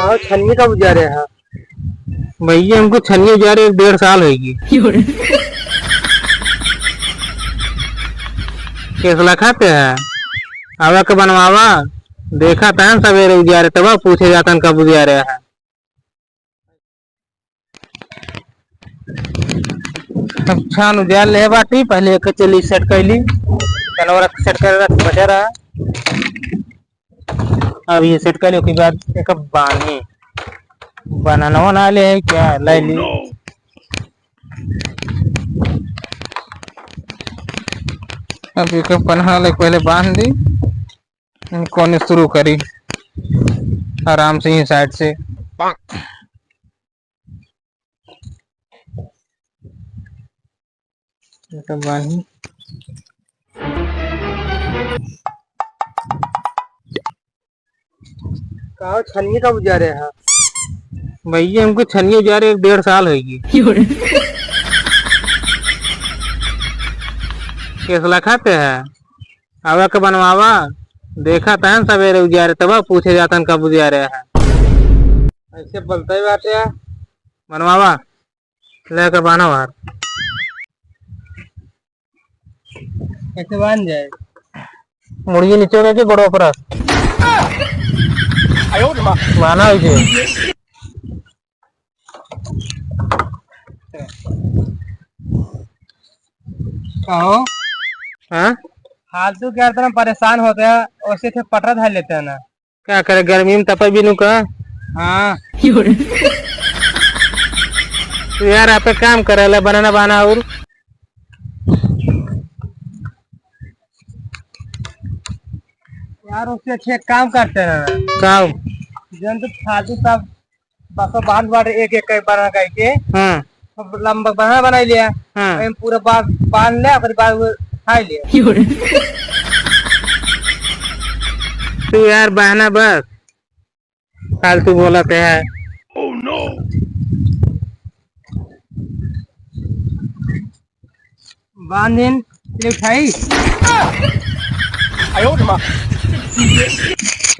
कहा छन्नी कब जा रहे हैं? भैया हमको छन्नी जा रहे 1.5 साल होगी। केसला खाते हैं आवा के बनवावा देखा था सवेरे उजारे तब पूछे जाता कब उजारे है। अब छान उजार ले बाटी पहले एक चली सेट कैली कनवरा सेट कर रख बचा रहा। अब ये सेट कर के बाद एक बानी बनाना ना ले क्या ले ली। अब एक पन्हा ले पहले बांध दी कोने शुरू करी आराम से ही साइड से बांधी। कहा छन्नी कब जा रहे हैं? भैया हमको छन्नी जा रहे 1.5 साल होगी। केसला खाते हैं आवा के बनवावा देखा था सवेरे उजारे तब पूछे जाता कब उजारे है। ऐसे बोलते ही बात है बनवावा लेकर बाना बाहर कैसे बांध जाए? मुड़िए नीचे के गोड़ों पर माना कहो हाँ फालतू क्या तरह परेशान होते हैं वैसे थे पटरा धर लेते हैं ना। क्या करे गर्मी में तपा भी नु का। हाँ तो यार आप काम करे बनाना बाना और यार उससे अच्छे काम करते हैं काम जन तो फालतू सब बस बांध बांध एक बना करके हाँ लंबा बना बना लिया। हाँ पूरा बांध लिया फिर बाद खा लिया। तू यार बहना बस फालतू बोलते है। Oh no! बांधन उठाई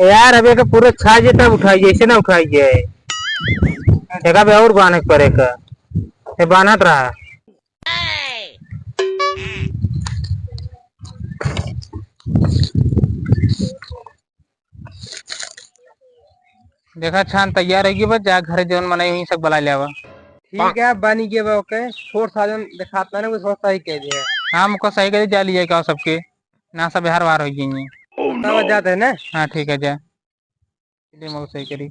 यार अबे का पूरे छाजे तब उठाइए ऐसे ना उठाइए देखा बे और बांधे पड़े का ये बांधत रहा। देखा छान तैयार है बस जा घर जौन मनाई हुई सब बुला लिया। ठीक है बनी के ओके छोट साजन दिखाता है ना कुछ सही कह दिया। हाँ मुझको सही कर जा लिया का सबके ना सब बिहार बाहर हो गई तब जाते है ना। हाँ ठीक है जा मुझको सही करी।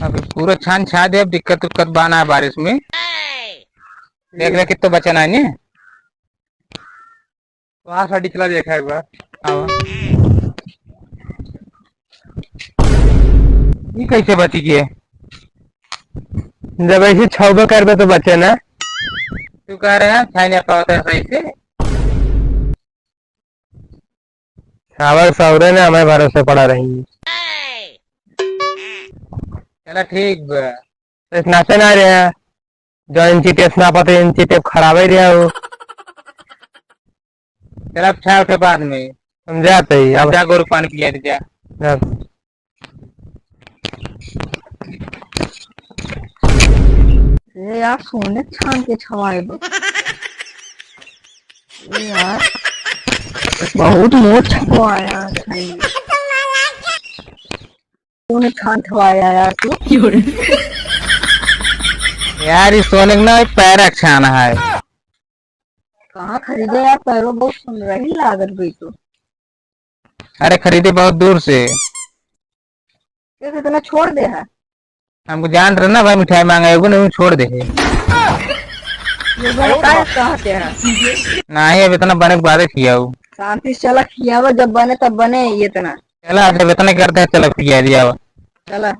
अब पूरा छान छा दे। अब दिक्कत उक्कत बाना है बारिश में देख ले कितना बचना है नहीं वहाँ साड़ी चला देखा एक बार। ये कैसे बची गई जब ऐसे छौबे कर तो बचे ना। तू कह रहे हैं खाने का होता है सही से छावर सौरे ने हमें भरोसे पड़ा रही। चला ठीक बा इतना से ना रहे हैं जो इंची टेप ना पाते इंची टेप खराब ही रहा हो। चल अब छा उठे बाद में समझाते ही अब जा गोरु पानी पिया दे जा। ये यार सोने छान के छवाए यार बहुत मोट छवाया सोने छान छवाया यार तू। यार इस सोने ना पैर अच्छा है। कहाँ खरीदे यार पैरों बहुत सुंदर ही लागत गई तो। अरे खरीदे बहुत दूर से इतना छोड़ दे है हमको जान रहे ना भाई मिठाई मांगा है नहीं छोड़ दे ये कहते हैं ना ही अब इतना बने के बाद किया हूँ। शांति से चला खियावा जब बने तब बने ये इतना चला अब इतना करते हैं चलो किया दिया चला।